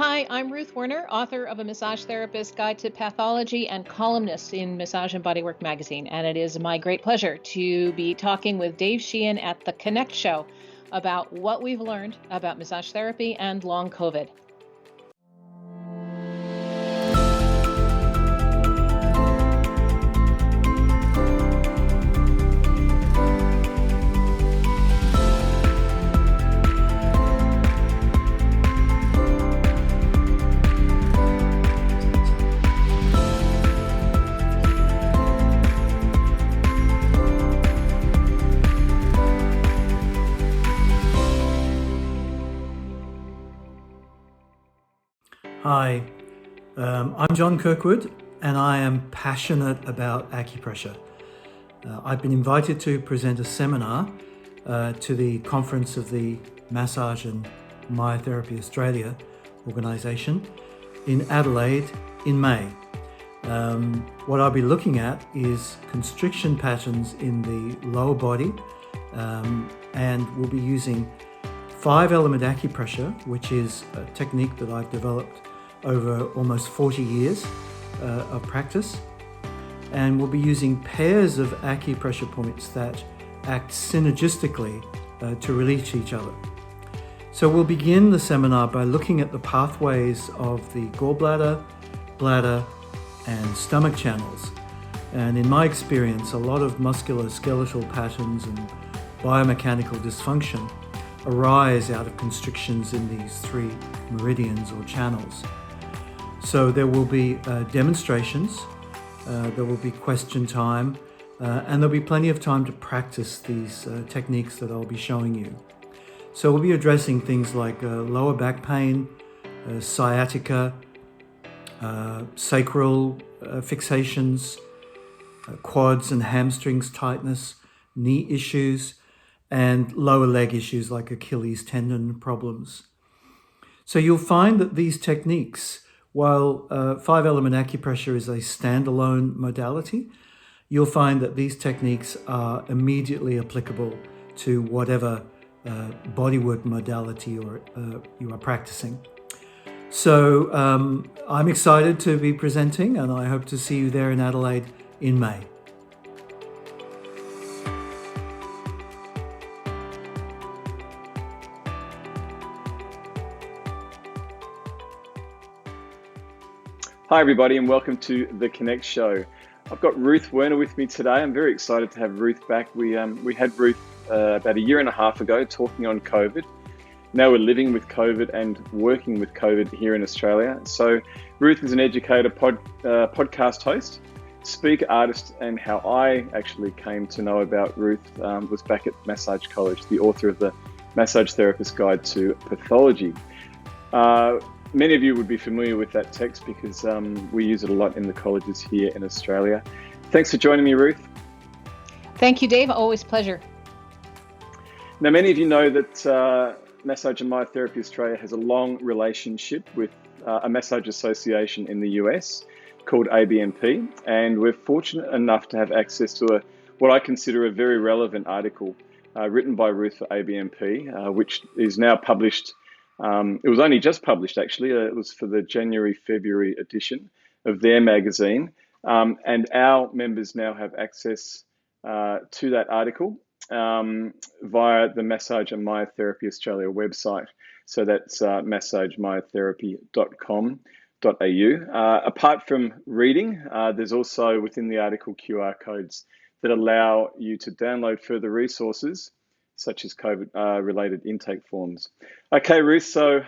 Hi, I'm Ruth Werner, author of A Massage Therapist's Guide to Pathology and columnist in Massage and Bodywork magazine. And it is my great pleasure to be talking with Dave Sheehan at the Connect Show about what we've learned about massage therapy and long COVID. Hi, I'm John Kirkwood and I am passionate about acupressure. I've been invited to present a seminar to the conference of the Massage and Myotherapy Australia organisation in Adelaide in May. What I'll be looking at is constriction patterns in the lower body, and we'll be using 5-element acupressure, which is a technique that I've developed over almost 40 years of practice. And we'll be using pairs of acupressure points that act synergistically to release each other. So we'll begin the seminar by looking at the pathways of the gallbladder, bladder, and stomach channels. And in my experience, a lot of musculoskeletal patterns and biomechanical dysfunction arise out of constrictions in these 3 meridians or channels. So there will be demonstrations, there will be question time, and there'll be plenty of time to practice these techniques that I'll be showing you. So we'll be addressing things like lower back pain, sciatica, sacral fixations, quads and hamstrings tightness, knee issues, and lower leg issues like Achilles tendon problems. So you'll find that these techniques, while 5-element acupressure is a standalone modality, you'll find that these techniques are immediately applicable to whatever bodywork modality you are practicing. So I'm excited to be presenting, and I hope to see you there in Adelaide in May. Hi everybody and welcome to the Connect Show. I've got Ruth Werner with me today. I'm very excited to have Ruth back. We had Ruth about a year and a half ago talking on COVID. Now we're living with COVID and working with COVID here in Australia. So Ruth is an educator, podcast host, speaker, artist, and how I actually came to know about Ruth was back at Massage College, the author of the Massage Therapist's Guide to Pathology. Many of you would be familiar with that text because we use it a lot in the colleges here in Australia. Thanks for joining me, Ruth. Thank you, Dave. Always pleasure. Now, many of you know that Massage and Myotherapy Australia has a long relationship with a massage association in the US called ABMP, and we're fortunate enough to have access to what I consider a very relevant article written by Ruth for ABMP, which is now published. It was only just published, actually. It was for the January-February edition of their magazine. And our members now have access to that article via the Massage and Myotherapy Australia website. So that's massagemyotherapy.com.au. Apart from reading, there's also within the article QR codes that allow you to download further resources such as COVID-related intake forms. Okay, Ruth, so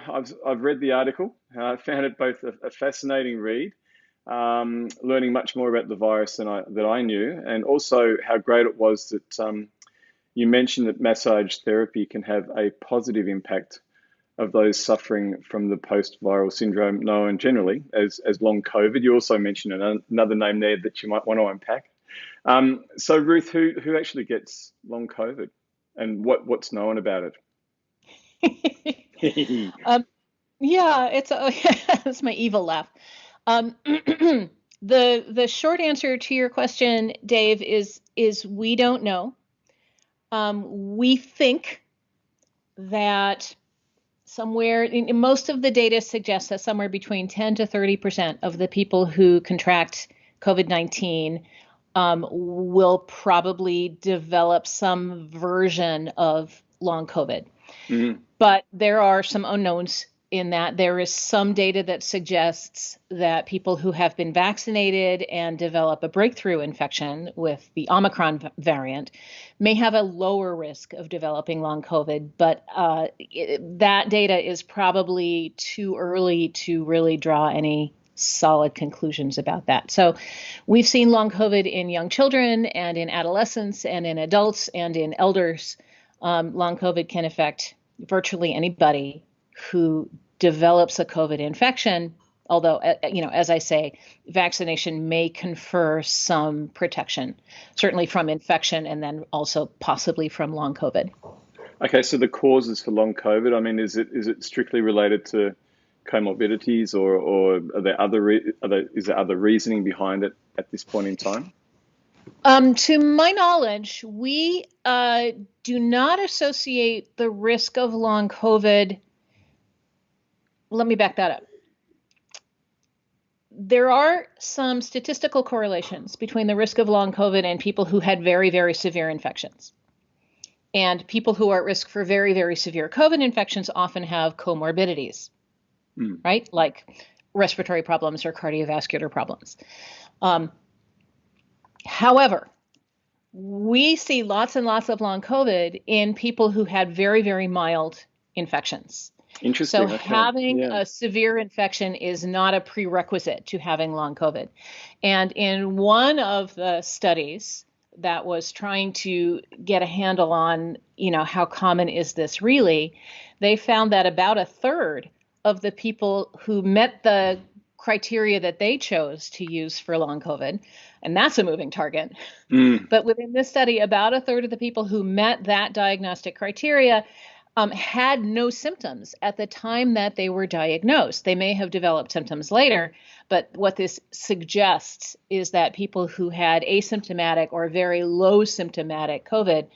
I've read the article. I found it both a fascinating read, learning much more about the virus than I knew, and also how great it was that you mentioned that massage therapy can have a positive impact of those suffering from the post-viral syndrome known generally as long COVID. You also mentioned another name there that you might want to unpack. So Ruth, who actually gets long COVID? And what's known about it? Yeah, it's my evil laugh. The short answer to your question, Dave, is we don't know. We think that most of the data suggests that somewhere between 10 to 30% of the people who contract COVID-19 will probably develop some version of long COVID. Mm-hmm. But there are some unknowns in that. There is some data that suggests that people who have been vaccinated and develop a breakthrough infection with the Omicron variant may have a lower risk of developing long COVID, but that data is probably too early to really draw any solid conclusions about that. So we've seen long COVID in young children and in adolescents and in adults and in elders. Long COVID can affect virtually anybody who develops a COVID infection, although, as I say, vaccination may confer some protection, certainly from infection and then also possibly from long COVID. Okay, so the causes for long COVID, I mean, is it strictly related to comorbidities, or are there is there other reasoning behind it at this point in time? To my knowledge, we do not associate the risk of long COVID. Let me back that up. There are some statistical correlations between the risk of long COVID and people who had very, very severe infections. And people who are at risk for very, very severe COVID infections often have comorbidities, right? Like respiratory problems or cardiovascular problems. However, we see lots and lots of long COVID in people who had very, very mild infections. Interesting. So okay. having a severe infection is not a prerequisite to having long COVID. And in one of the studies that was trying to get a handle on, how common is this really, they found that about a third of the people who met the criteria that they chose to use for long COVID, and that's a moving target. But within this study, about a third of the people who met that diagnostic criteria had no symptoms at the time that they were diagnosed. They may have developed symptoms later, but what this suggests is that people who had asymptomatic or very low symptomatic COVID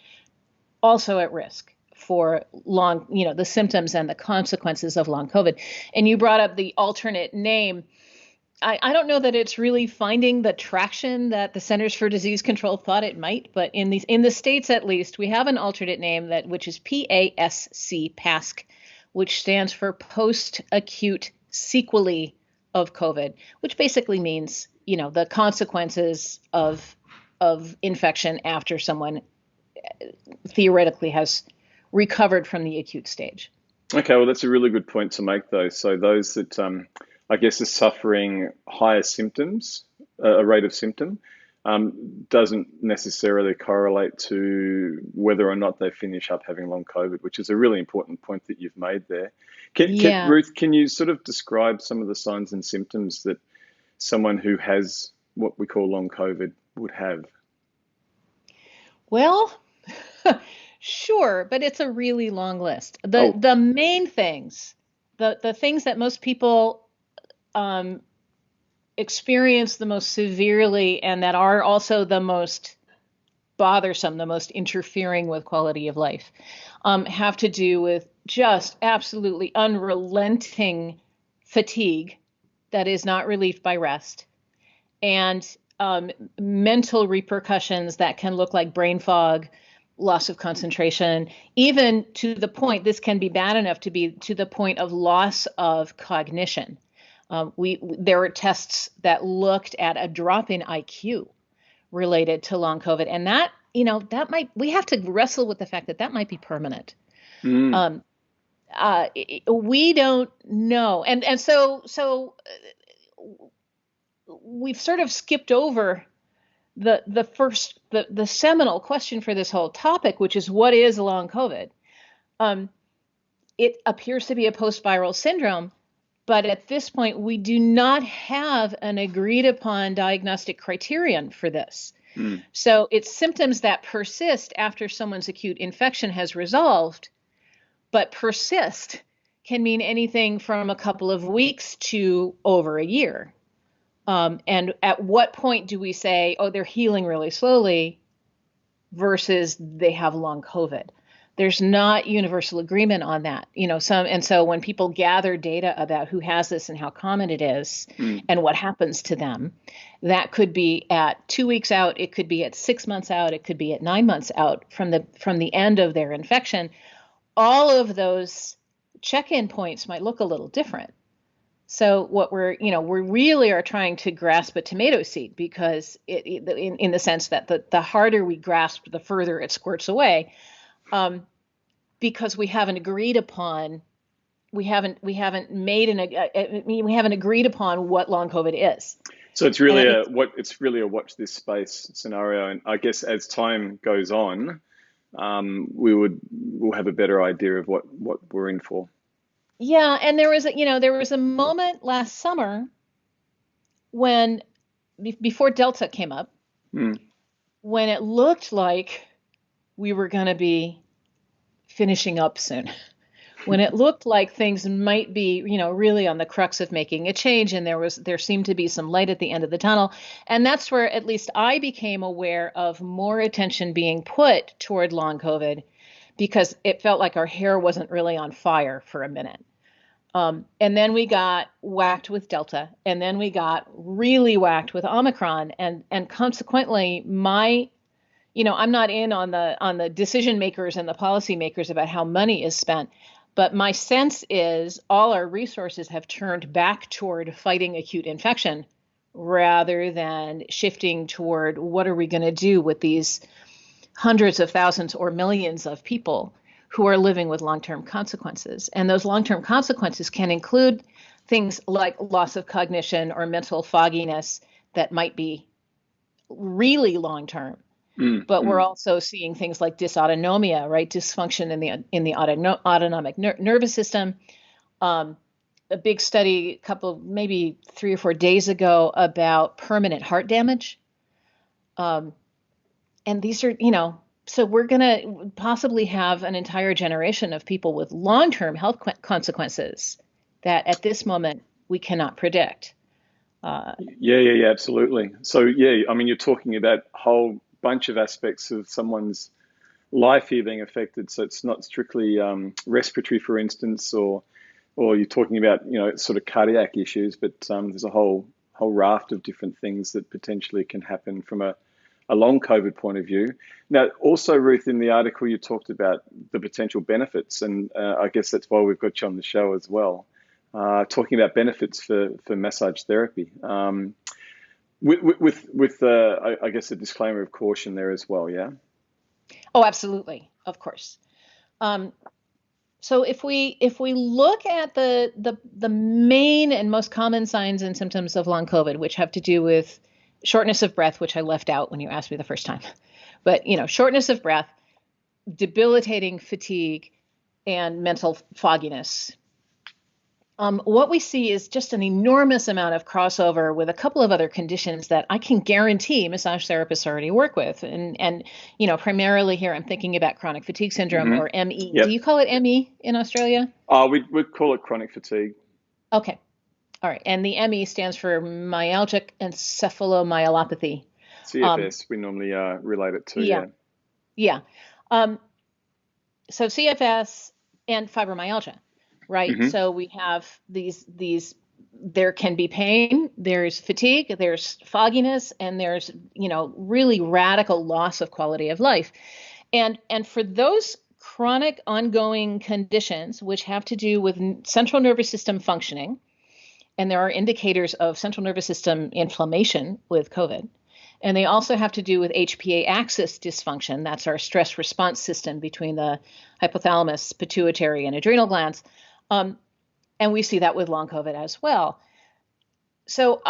also at risk for long, the symptoms and the consequences of long COVID. And you brought up the alternate name. I don't know that it's really finding the traction that the Centers for Disease Control thought it might, but in the states at least, we have an alternate name which is PASC, which stands for post-acute sequelae of COVID, which basically means, the consequences of infection after someone theoretically has recovered from the acute stage. Okay, well, that's a really good point to make, though. So those that I guess are suffering higher symptoms, a rate of symptom, doesn't necessarily correlate to whether or not they finish up having long COVID, which is a really important point that you've made there. Ruth, can you sort of describe some of the signs and symptoms that someone who has what we call long COVID would have? Well, sure, but it's a really long list. The main things, the things that most people experience the most severely and that are also the most bothersome, the most interfering with quality of life, have to do with just absolutely unrelenting fatigue that is not relieved by rest, and mental repercussions that can look like brain fog, loss of concentration, even to the point, this can be bad enough to be to the point of loss of cognition. There were tests that looked at a drop in IQ related to long COVID, and that we have to wrestle with the fact that might be permanent. We don't know, and so we've sort of skipped over the seminal question for this whole topic, which is what is long COVID? It appears to be a post-viral syndrome. But at this point, we do not have an agreed upon diagnostic criterion for this. So it's symptoms that persist after someone's acute infection has resolved, but persist can mean anything from a couple of weeks to over a year. And at what point do we say, they're healing really slowly versus they have long COVID? there's not universal agreement on that. So when people gather data about who has this and how common it is and what happens to them, that could be at 2 weeks out, it could be at 6 months out, it could be at 9 months out from the end of their infection. All of those check-in points might look a little different. So what we really are trying to grasp a tomato seed, because in the sense that the harder we grasp, the further it squirts away, because we haven't agreed upon what long COVID is. So it's really a watch this space scenario, and I guess as time goes on, we'll have a better idea of what we're in for. Yeah, and there was a moment last summer when before Delta came up, when it looked like we were going to be finishing up soon, when it looked like things might be, really on the crux of making a change, and there seemed to be some light at the end of the tunnel. And that's where at least I became aware of more attention being put toward long COVID, because it felt like our hair wasn't really on fire for a minute. And then we got whacked with Delta, and then we got really whacked with Omicron, and consequently I'm not in on the decision makers and the policy makers about how money is spent, but my sense is all our resources have turned back toward fighting acute infection rather than shifting toward what are we going to do with these hundreds of thousands or millions of people who are living with long-term consequences. And those long-term consequences can include things like loss of cognition or mental fogginess that might be really long-term. But we're also seeing things like dysautonomia, right? Dysfunction in the autonomic nervous system. A big study, maybe 3 or 4 days ago, about permanent heart damage. And these are, so we're going to possibly have an entire generation of people with long-term health consequences that at this moment we cannot predict. Yeah, absolutely. So you're talking about a whole bunch of aspects of someone's life here being affected. So it's not strictly respiratory, for instance, or you're talking about sort of cardiac issues, but there's a whole raft of different things that potentially can happen from a long COVID point of view. Now, also, Ruth, in the article you talked about the potential benefits, and I guess that's why we've got you on the show as well, talking about benefits for massage therapy. With I guess a disclaimer of caution there as well, yeah? Oh, absolutely, of course. So if we look at the main and most common signs and symptoms of long COVID, which have to do with shortness of breath, which I left out when you asked me the first time, but shortness of breath, debilitating fatigue, and mental fogginess. What we see is just an enormous amount of crossover with a couple of other conditions that I can guarantee massage therapists already work with. And primarily here, I'm thinking about chronic fatigue syndrome, or ME. Yep. Do you call it ME in Australia? We'd call it chronic fatigue. Okay. All right. And the ME stands for myalgic encephalomyelopathy. CFS, we normally relate it to. Yeah. So CFS and fibromyalgia. Right. So we have these, there can be pain, there's fatigue, there's fogginess, and there's, really radical loss of quality of life. And for those chronic ongoing conditions, which have to do with central nervous system functioning, and there are indicators of central nervous system inflammation with COVID, and they also have to do with HPA axis dysfunction. That's our stress response system between the hypothalamus, pituitary, and adrenal glands. And we see that with long COVID as well. So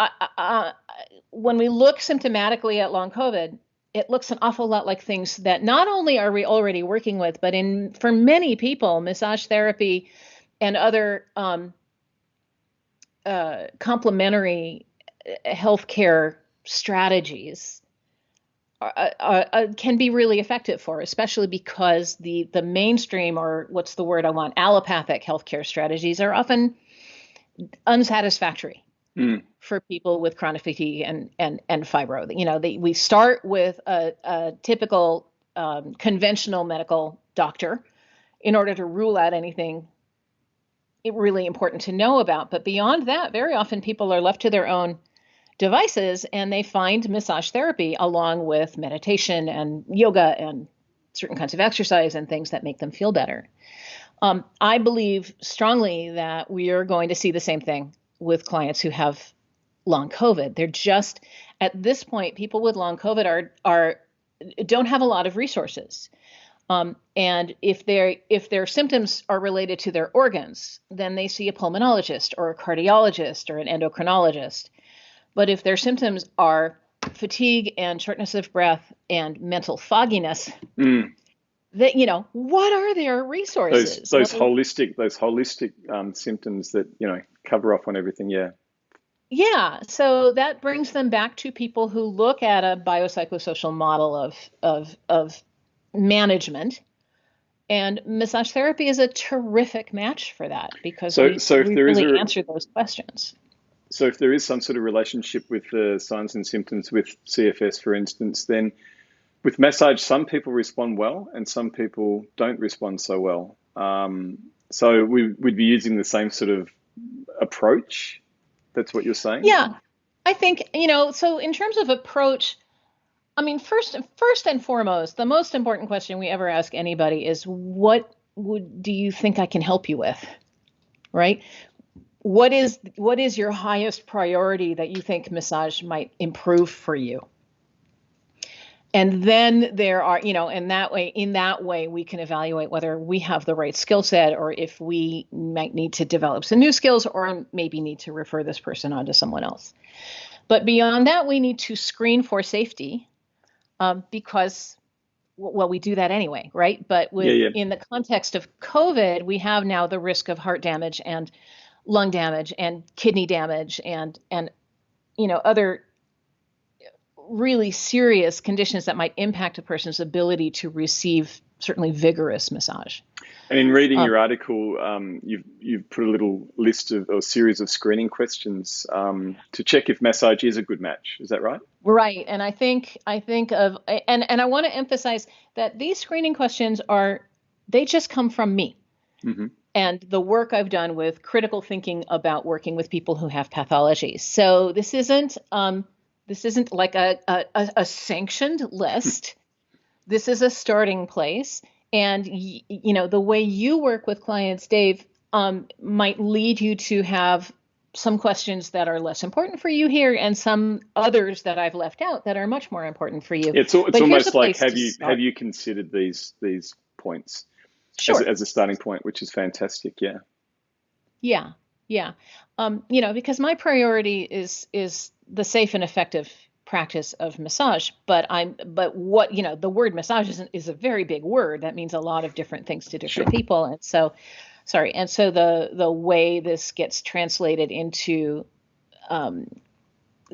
when we look symptomatically at long COVID, it looks an awful lot like things that not only are we already working with, but for many people, massage therapy and other complementary healthcare strategies can be really effective for, especially because the mainstream, or what's the word I want, allopathic healthcare strategies are often unsatisfactory for people with chronic fatigue and fibro. We start with a typical conventional medical doctor in order to rule out anything really important to know about. But beyond that, very often people are left to their own devices and they find massage therapy along with meditation and yoga and certain kinds of exercise and things that make them feel better. I believe strongly that we are going to see the same thing with clients who have long COVID. They're just, at this point, people with long COVID don't have a lot of resources. And if their symptoms are related to their organs, then they see a pulmonologist or a cardiologist or an endocrinologist. But if their symptoms are fatigue and shortness of breath and mental fogginess, that, what are their resources? Those holistic symptoms that, cover off on everything. Yeah. Yeah. So that brings them back to people who look at a biopsychosocial model of management, and massage therapy is a terrific match for that because we really answer those questions. So if there is some sort of relationship with the signs and symptoms with CFS, for instance, then with massage, some people respond well and some people don't respond so well. So we'd be using the same sort of approach. That's what you're saying? Yeah, I think, so in terms of approach, I mean, first and foremost, the most important question we ever ask anybody is, what do you think I can help you with, right? What is your highest priority that you think massage might improve for you? And then there are, in that way, we can evaluate whether we have the right skill set or if we might need to develop some new skills or maybe need to refer this person on to someone else. But beyond that, we need to screen for safety because, well, we do that anyway, right? But in the context of COVID, we have now the risk of heart damage and lung damage and kidney damage and other really serious conditions that might impact a person's ability to receive certainly vigorous massage. And in reading your article, you've put a little list of or series of screening questions to check if massage is a good match. Is that right? Right. And I think of and I want to emphasize that these screening questions they just come from me. Mm-hmm. And the work I've done with critical thinking about working with people who have pathology. So this isn't like a sanctioned list. This is a starting place. And, the way you work with clients, Dave, might lead you to have some questions that are less important for you here and some others that I've left out that are much more important for you. It's almost like, have you considered these points? Sure. As a starting point, which is fantastic. Yeah. Yeah. Yeah. Because my priority is the safe and effective practice of massage, but what, the word massage is a very big word that means a lot of different things to different people. And so, the way this gets translated into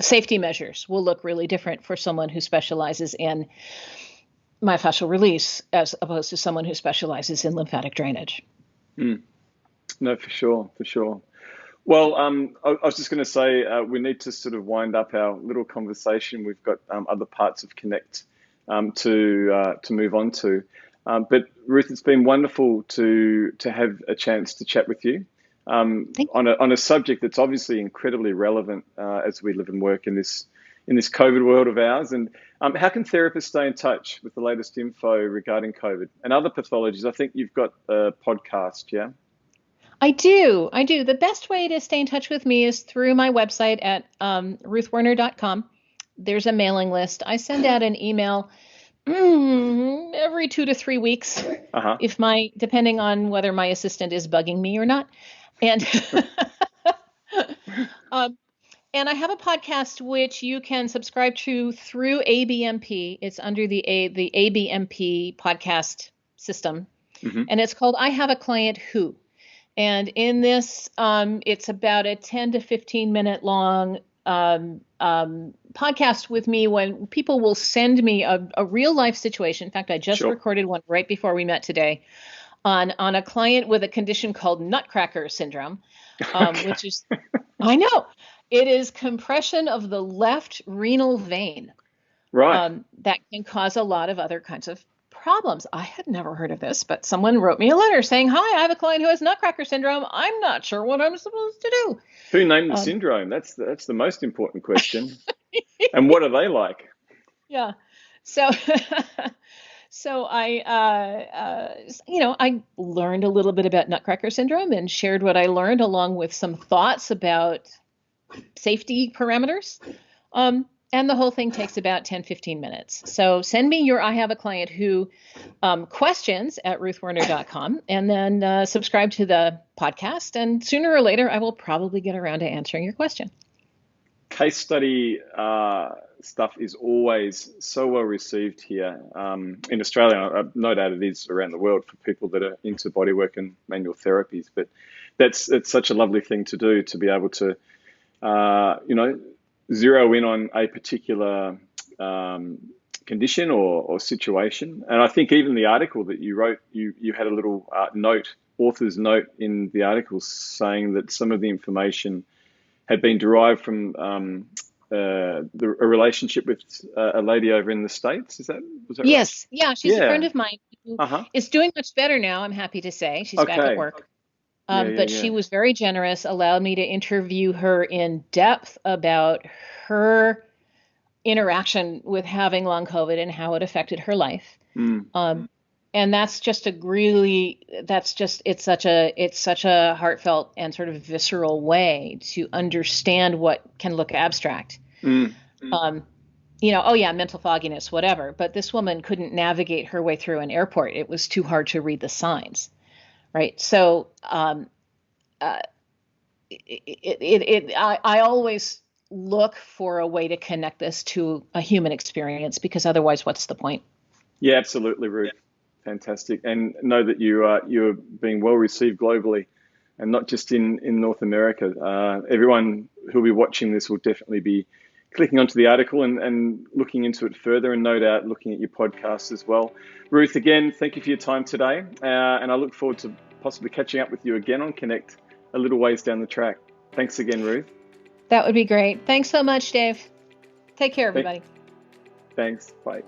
safety measures will look really different for someone who specializes in myofascial release as opposed to someone who specializes in lymphatic drainage. No, for sure. Well, I was just going to say we need to sort of wind up our little conversation. We've got other parts of Connect to move on to. But Ruth, it's been wonderful to have a chance to chat with you on a subject that's obviously incredibly relevant as we live and work in this COVID world of ours. And how can therapists stay in touch with the latest info regarding COVID and other pathologies? I think you've got a podcast, yeah? I do. The best way to stay in touch with me is through my website at ruthwerner.com. There's a mailing list. I send out an email every 2 to 3 weeks, depending on whether my assistant is bugging me or not. And and I have a podcast which you can subscribe to through ABMP. It's under the ABMP podcast system, and it's called I Have a Client Who. And in this, it's about a 10 to 15 minute long podcast with me when people will send me a real life situation. In fact, I just recorded one right before we met today on a client with a condition called nutcracker syndrome, which is, I know, it is compression of the left renal vein. Right. That can cause a lot of other kinds of problems. I had never heard of this, but someone wrote me a letter saying, hi, I have a client who has nutcracker syndrome. I'm not sure what I'm supposed to do. Who named the syndrome? That's the most important question. And what are they like? Yeah. So, so I learned a little bit about nutcracker syndrome and shared what I learned along with some thoughts about safety parameters. And the whole thing takes about 10, 15 minutes. So send me your I have a client who questions at ruthwerner.com and then subscribe to the podcast. And sooner or later, I will probably get around to answering your question. Case study stuff is always so well received here in Australia. No doubt it is around the world for people that are into bodywork and manual therapies. But it's such a lovely thing to do, to be able to, zero in on a particular condition or situation. And I think even the article that you wrote, you had a little author's note in the article saying that some of the information had been derived from a relationship with a lady over in the States. Was that yes. right? Yeah, she's a friend of mine who is doing much better now, I'm happy to say. She's back at work. But she was very generous, allowed me to interview her in depth about her interaction with having long COVID and how it affected her life. And that's just it's such a heartfelt and sort of visceral way to understand what can look abstract. Mental fogginess, whatever. But this woman couldn't navigate her way through an airport. It was too hard to read the signs. Right. So I always look for a way to connect this to a human experience, because otherwise, what's the point? Yeah, absolutely, Ruth. Fantastic. And know that you're being well received globally, and not just in North America. Everyone who'll be watching this will definitely be clicking onto the article and looking into it further, and no doubt looking at your podcast as well. Ruth, again, thank you for your time today. And I look forward to possibly catching up with you again on Connect a little ways down the track. Thanks again, Ruth. That would be great. Thanks so much, Dave. Take care, everybody. Thanks. Bye.